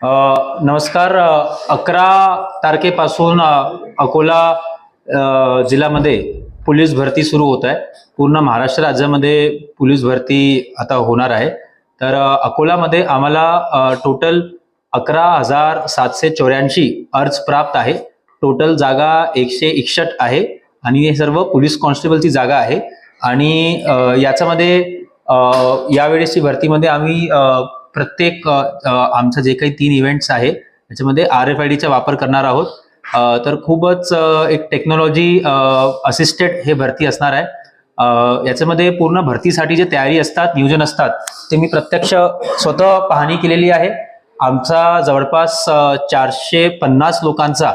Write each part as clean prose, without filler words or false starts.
नमस्कार. 11 तारखेपासून अकोला जिल्ह्यामध्ये पोलीस भरती सुरू होत आहे. पूर्ण महाराष्ट्र राज्यामध्ये पोलीस भरती आता होणार आहे. तर अकोलामध्ये आम्हाला टोटल 11,784 अर्ज प्राप्त आहे. टोटल जागा 161 आहे आणि हे सर्व पोलीस कॉन्स्टेबलची जागा आहे. आणि याच्यामध्ये यावेळेसची भरतीमध्ये आम्ही प्रत्येक आमचं जे काही 3 इव्हेंट्स आहे त्याच्यामध्ये RFID चा वापर करणार आहोत. तर खूपच एक टेक्नॉलॉजी असिस्टेड हे भरती असणार आहे. याच्यामध्ये पूर्ण भरतीसाठी जे तयारी असतात, नियोजन असतात, ते मी प्रत्यक्ष स्वतः पाहणी केलेली आहे. आमचा जवळपास 450 लोकांचा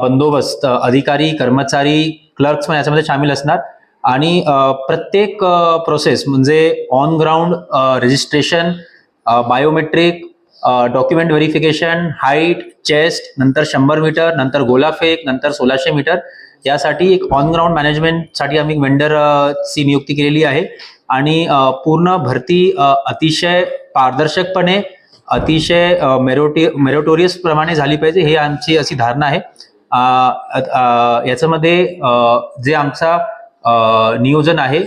बंदोबस्त, अधिकारी, कर्मचारी, क्लर्क्स पण याच्यामध्ये सामील असणार. आणि प्रत्येक प्रोसेस म्हणजे on ground registration, biometric, document verification, height, chest, नंतर 100 मीटर, नंतर गोलाफेक, नंतर 1600 मीटर, यासाठी एक ऑन ग्राउंड मॅनेजमेंटसाठी आम्ही वेंडरची नियुक्ती केलेली आहे. आणि पूर्ण भरती अतिशय पारदर्शकपणे, अतिशय मेरिटोरियस प्रमाणे झाली पाहिजे, हे आमची अशी धारणा आहे. याच्यामध्ये जे आमचा नियोजन आहे,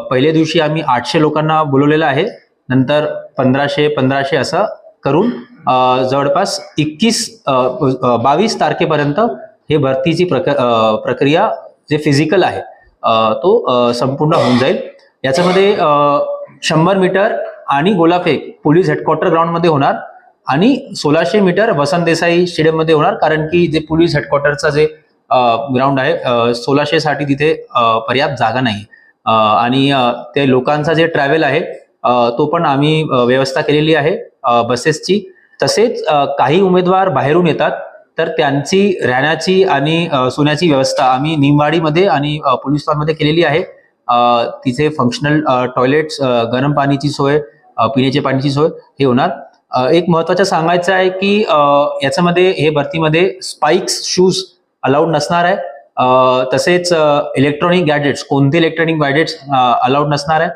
पहिल्या दिवशी आम्ही 800 लोकांना बोलवलेलं आहे. नंतर 1500 असं करून जवळपास 22 तारखेपर्यंत हे भरतीची प्रक्रिया जे फिजिकल आहे तो संपूर्ण होऊन जाईल. याच्यामध्ये 100 मीटर आणि गोलाफेक पोलीस हेडक्वार्टर ग्राउंड मध्ये होणार आणि 1600 मीटर वसंत देसाई स्टेडियम मध्ये होणार, कारण की जे पोलीस हेडक्वार्टरचा जे ग्राउंड आहे 1600 साठी तिथे पर्याप्त जागा नाही. आणि ते लोकांचा जे ट्रॅव्हल आहे तो पण आम्ही व्यवस्था केलेली आहे बसेसची. तसेच काही उमेदवार बाहेरून येतात, तर त्यांची राहण्याची आणि सोन्याची व्यवस्था आम्ही निमवाडीमध्ये आणि पोलीस मध्ये केलेली आहे. तिथे फंक्शनल टॉयलेट्स, गरम पाणीची सोय, पिण्याच्या पाण्याची सोय हे होणार. एक महत्वाचं सांगायचं आहे की याच्यामध्ये हे भरतीमध्ये स्पाइक्स शूज अलाउड नसणार आहे. तसेच इलेक्ट्रॉनिक गॅजेट्स, कोणते इलेक्ट्रॉनिक गॅजेट्स अलाउड नसणार आहे.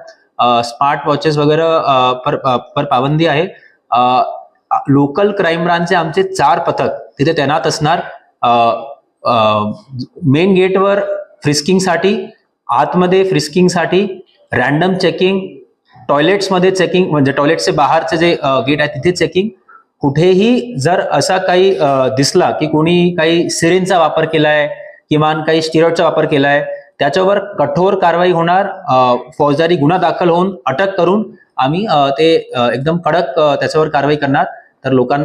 स्मार्ट वॉचेस वगैरे पर पाबंदी आहे. लोकल क्राईम ब्रांचचे आमचे 4 पथक तिथे तैनात असणार. मेन गेटवर फ्रिस्किंगसाठी, आतमध्ये फ्रिस्किंगसाठी, रॅन्डम चेकिंग, टॉयलेट्समध्ये चेकिंग, म्हणजे टॉयलेटचे बाहेरचे जे गेट आहे तिथे चेकिंग. कुठेही जर असा काही दिसला की कोणी काही सिरेनचा वापर केलाय किंवा काही स्टिरॉइडचा वापर केलाय, त्याच्यावर कठोर कारवाई होणार. फौजदारी गुन्हा दाखल होऊन अटक करून आम्ही ते एकदम कडक त्याच्यावर कारवाई करणार. तर लोकांना